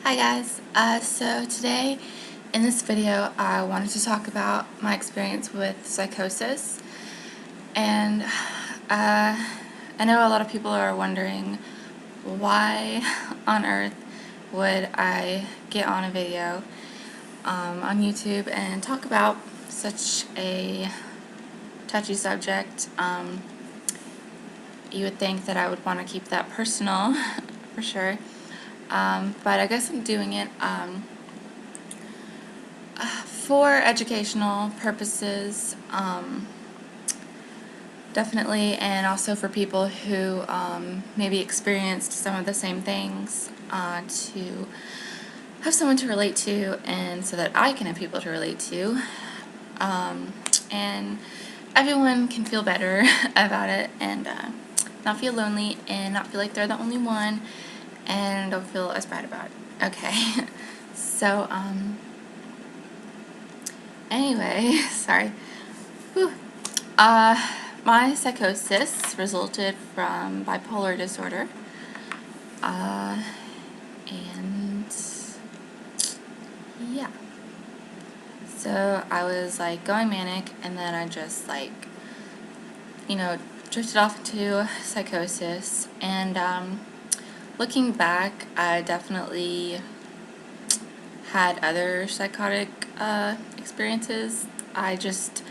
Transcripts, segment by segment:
Hi guys, so today in this video I wanted to talk about my experience with psychosis, and I know a lot of people are wondering why on earth would I get on a video on YouTube and talk about such a touchy subject. You would think that I would want to keep that personal for sure. But I guess I'm doing it for educational purposes, definitely, and also for people who maybe experienced some of the same things, to have someone to relate to, and so that I can have people to relate to, and everyone can feel better about it, and not feel lonely, and not feel like they're the only one, and don't feel as bad about it. Okay, so anyway, sorry. Whew. My psychosis resulted from bipolar disorder, and yeah. So I was like going manic, and then I just like, drifted off into psychosis, and looking back, I definitely had other psychotic experiences. I just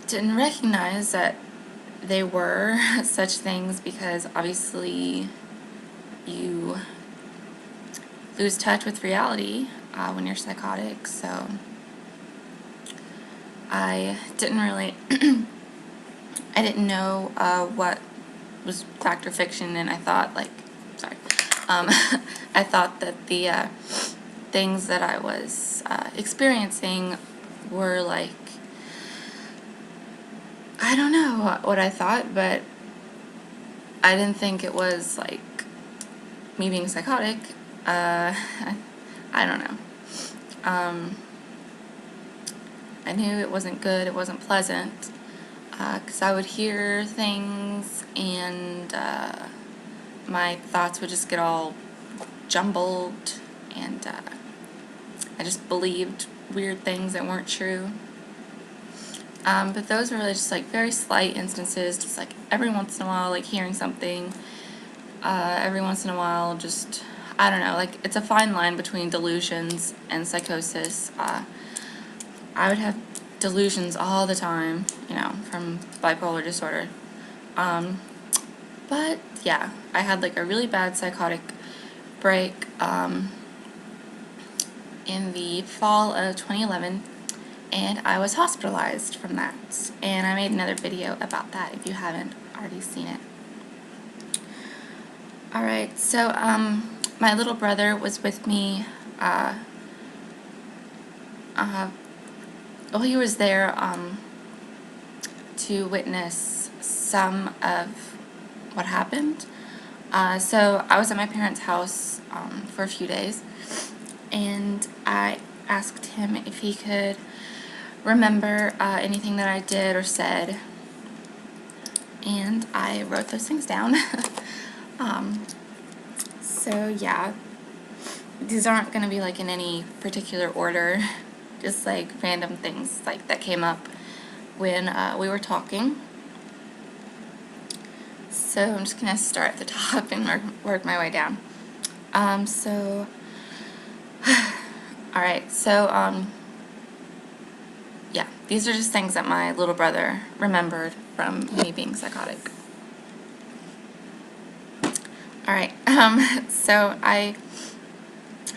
didn't recognize that they were such things, because obviously you lose touch with reality when you're psychotic. So I didn't really I didn't know what was fact or fiction, and I thought I thought that the things that I was experiencing were like, I don't know what I thought, but I didn't think it was like me being psychotic. I don't know. I knew it wasn't good, it wasn't pleasant, because I would hear things, and my thoughts would just get all jumbled, and I just believed weird things that weren't true. But those were really just like very slight instances, just like every once in a while, like hearing something, every once in a while, just, I don't know, like it's a fine line between delusions and psychosis. I would have delusions all the time, from bipolar disorder. But yeah, I had like a really bad psychotic break in the fall of 2011, and I was hospitalized from that. And I made another video about that if you haven't already seen it. Alright, so my little brother was with me. He was there to witness some of what happened. So I was at my parents' house for a few days, and I asked him if he could remember anything that I did or said, and I wrote those things down. So yeah, these aren't going to be like in any particular order, just like random things like that came up when we were talking. So I'm just going to start at the top and work my way down. Alright, so yeah, these are just things that my little brother remembered from me being psychotic. Alright, so I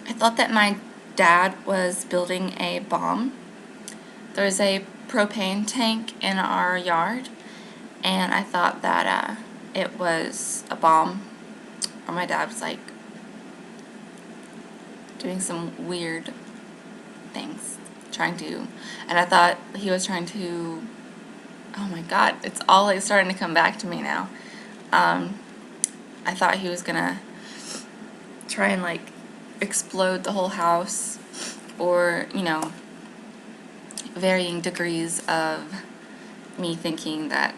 thought that my dad was building a bomb. There's a propane tank in our yard, and I thought that it was a bomb, or my dad was like doing some weird things, and I thought he was trying to, oh my god, it's all like starting to come back to me now. I thought he was gonna try and like explode the whole house, or varying degrees of me thinking that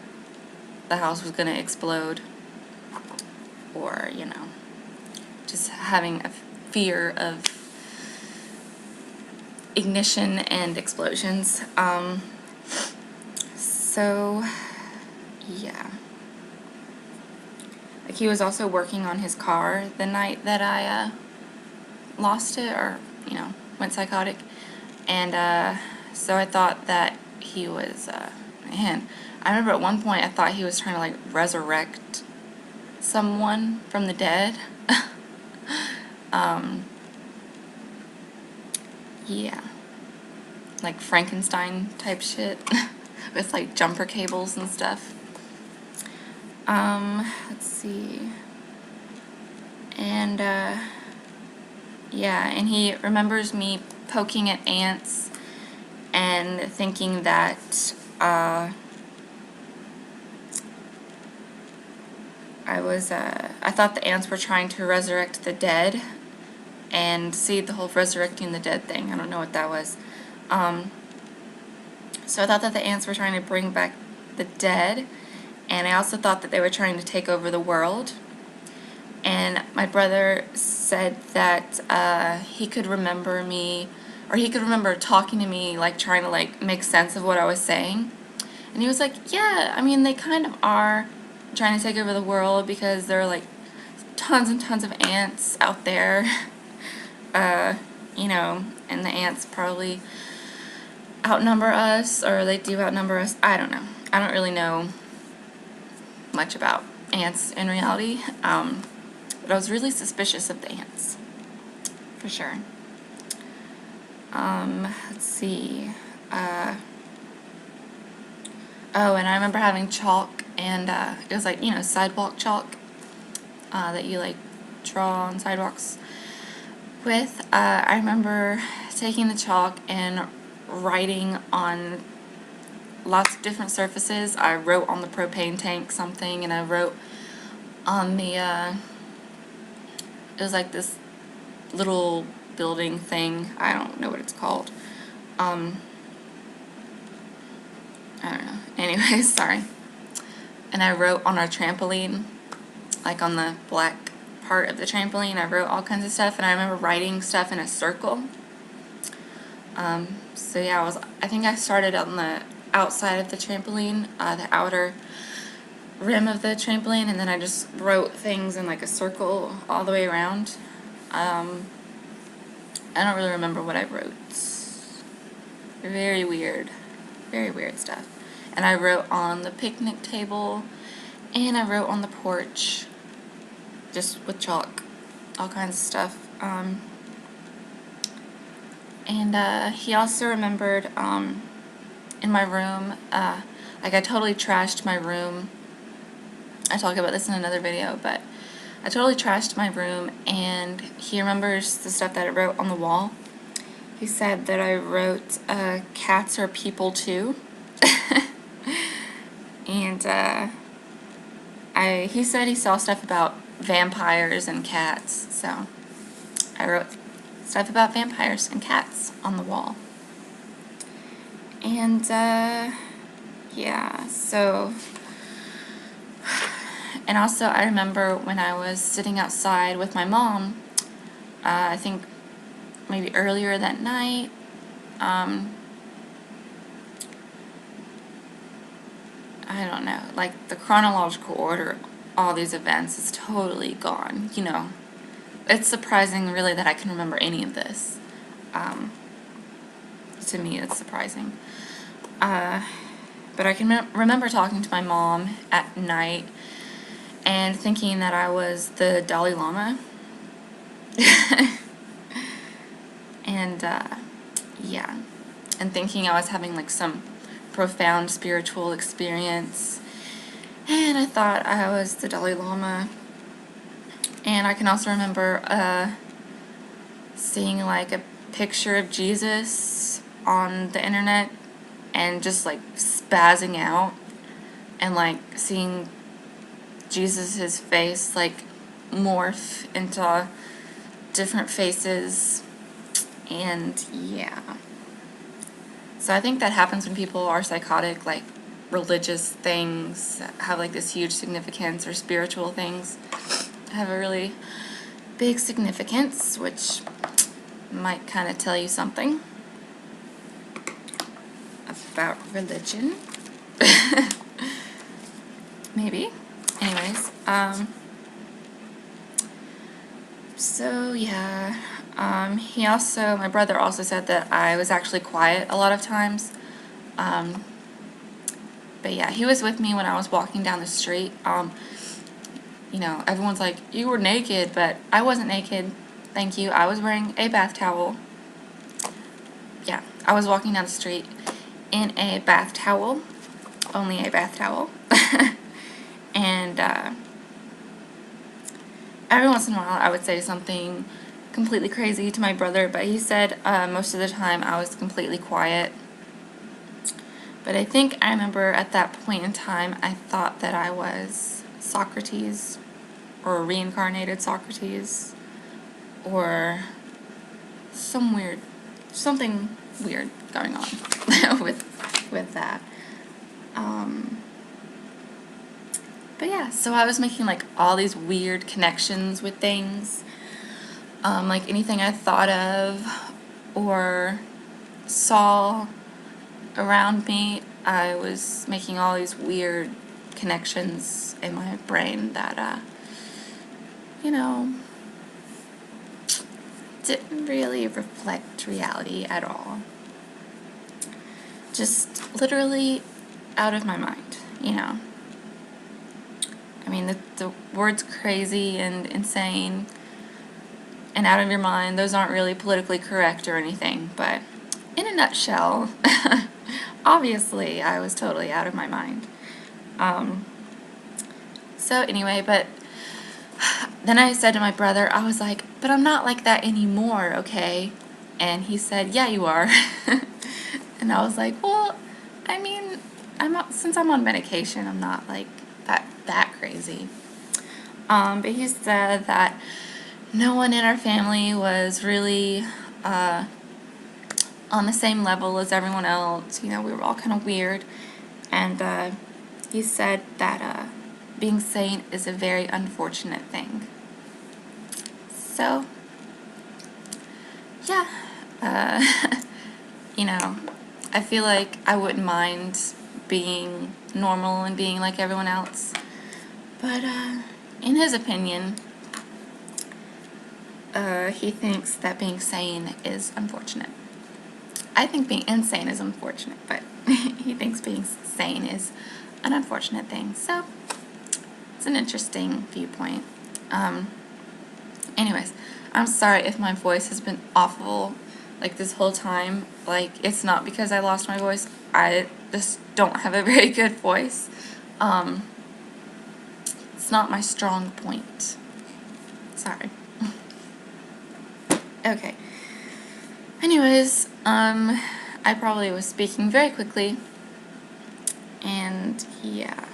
the house was gonna explode, or just having a fear of ignition and explosions. So yeah. Like, he was also working on his car the night that I lost it, or, you know, went psychotic. And so I thought that he was, man, I remember at one point I thought he was trying to, like, resurrect someone from the dead. Yeah. Like Frankenstein type shit with, like, jumper cables and stuff. Let's see. And, yeah, and he remembers me poking at ants and thinking that, I thought the ants were trying to resurrect the dead, and see, the whole resurrecting the dead thing, I don't know what that was. So I thought that the ants were trying to bring back the dead, and I also thought that they were trying to take over the world. And my brother said that he could remember me, or he could remember talking to me, like, trying to, like, make sense of what I was saying. And he was like, yeah, I mean, they kind of are trying to take over the world, because there are, like, tons and tons of ants out there. You know, and the ants probably outnumber us, or they do outnumber us. I don't know. I don't really know much about ants in reality. But I was really suspicious of the ants, for sure. Let's see. Oh, and I remember having chalk, and it was, like, you know, sidewalk chalk that you, like, draw on sidewalks with. I remember taking the chalk and writing on lots of different surfaces. I wrote on the propane tank something, and I wrote on the, it was like this little building thing. I don't know what it's called. I don't know. Anyways, sorry. And I wrote on our trampoline, like on the black part of the trampoline, I wrote all kinds of stuff, and I remember writing stuff in a circle. So yeah, I think I started on the outside of the trampoline, the outer rim of the trampoline, and then I just wrote things in, like, a circle all the way around. I don't really remember what I wrote. Very weird stuff. And I wrote on the picnic table, and I wrote on the porch, just with chalk, all kinds of stuff. And he also remembered, in my room, like, I totally trashed my room. I talk about this in another video, but I totally trashed my room, and he remembers the stuff that I wrote on the wall. He said that I wrote, cats are people too. And he said he saw stuff about vampires and cats, so I wrote stuff about vampires and cats on the wall. And yeah, so, and also I remember when I was sitting outside with my mom, I think maybe earlier that night, I don't know, like, the chronological order of all these events is totally gone, you know. It's surprising, really, that I can remember any of this. To me, it's surprising. But I can remember talking to my mom at night and thinking that I was the Dalai Lama. And, yeah. And thinking I was having, like, some profound spiritual experience. And I thought I was the Dalai Lama. And I can also remember, seeing, like, a picture of Jesus on the internet and just, like, spazzing out, and, like, seeing Jesus's face, like, morph into different faces. And yeah, so I think that happens when people are psychotic, like, religious things have, like, this huge significance, or spiritual things have a really big significance, which might kind of tell you something about religion. Maybe. Anyways, so yeah, my brother also said that I was actually quiet a lot of times. But yeah, he was with me when I was walking down the street. You know, everyone's like, you were naked, but I wasn't naked. Thank you. I was wearing a bath towel. Yeah, I was walking down the street in a bath towel. Only a bath towel. And every once in a while I would say something completely crazy to my brother, but he said most of the time I was completely quiet. But I think I remember at that point in time I thought that I was Socrates, or reincarnated Socrates, or something weird going on with that. But yeah, so I was making like all these weird connections with things, like anything I thought of or saw around me, I was making all these weird connections in my brain that, you know, didn't really reflect reality at all. Just literally out of my mind, you know. I mean, the words crazy and insane and out of your mind, those aren't really politically correct or anything, but in a nutshell, obviously I was totally out of my mind. So anyway, but then I said to my brother, I was like, but I'm not like that anymore, okay? And he said, yeah, you are. And I was like, well, I mean, since I'm on medication, I'm not like that crazy. But he said that no one in our family was really on the same level as everyone else. You know, we were all kind of weird. And he said that being sane is a very unfortunate thing. So, yeah, you know, I feel like I wouldn't mind being normal and being like everyone else. But in his opinion, he thinks that being sane is unfortunate. I think being insane is unfortunate, but he thinks being sane is an unfortunate thing. So, it's an interesting viewpoint. Anyways, I'm sorry if my voice has been awful like this whole time. Like, it's not because I lost my voice. I just don't have a very good voice. It's not my strong point. Sorry. Okay. Anyways, I probably was speaking very quickly. And yeah.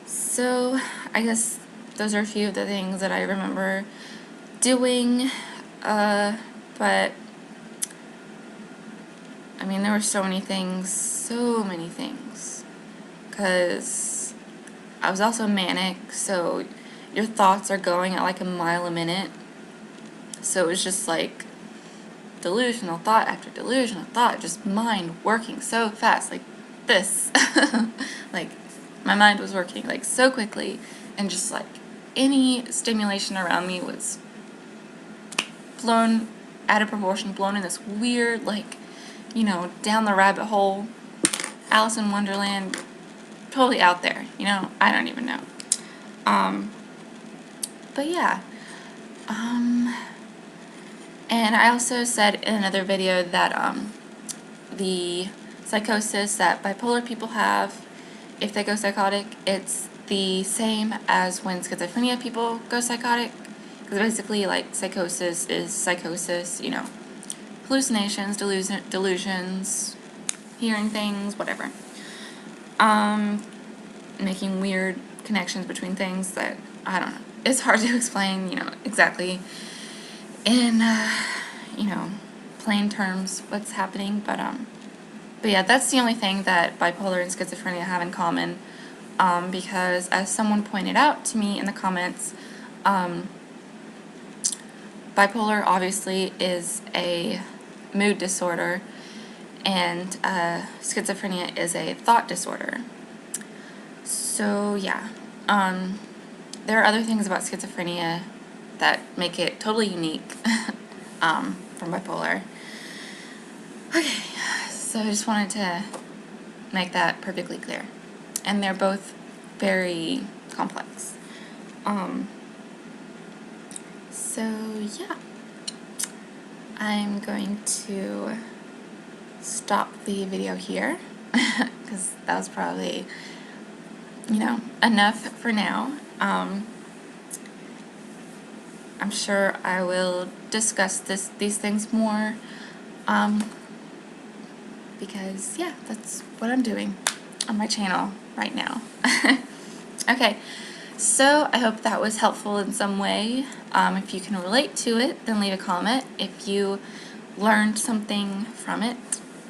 So, I guess those are a few of the things that I remember doing, but I mean, there were so many things, because I was also manic, so your thoughts are going at like a mile a minute, so it was just like delusional thought after delusional thought, just mind working so fast, like this, like my mind was working like so quickly, and just like any stimulation around me was blown out of proportion, blown in this weird, like, you know, down the rabbit hole, Alice in Wonderland, totally out there, you know, I don't even know. But yeah, and I also said in another video that, the psychosis that bipolar people have, if they go psychotic, it's the same as when schizophrenia people go psychotic, because basically, like, psychosis is psychosis, you know, hallucinations, delusions, hearing things, whatever. Making weird connections between things that, I don't know, it's hard to explain, you know, exactly in, you know, plain terms what's happening, but yeah, that's the only thing that bipolar and schizophrenia have in common, because as someone pointed out to me in the comments, bipolar obviously is a mood disorder, and schizophrenia is a thought disorder. So yeah, there are other things about schizophrenia that make it totally unique from bipolar. Okay, so I just wanted to make that perfectly clear. And they're both very complex. So yeah, I'm going to stop the video here because that was probably, enough for now. I'm sure I will discuss these things more, because yeah, that's what I'm doing on my channel right now. Okay, so I hope that was helpful in some way. If you can relate to it, then leave a comment. If you learned something from it,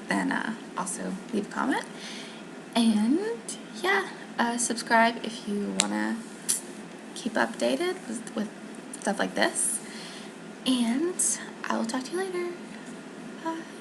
then also leave a comment. And yeah, subscribe if you want to keep updated with stuff like this. And I will talk to you later. Bye.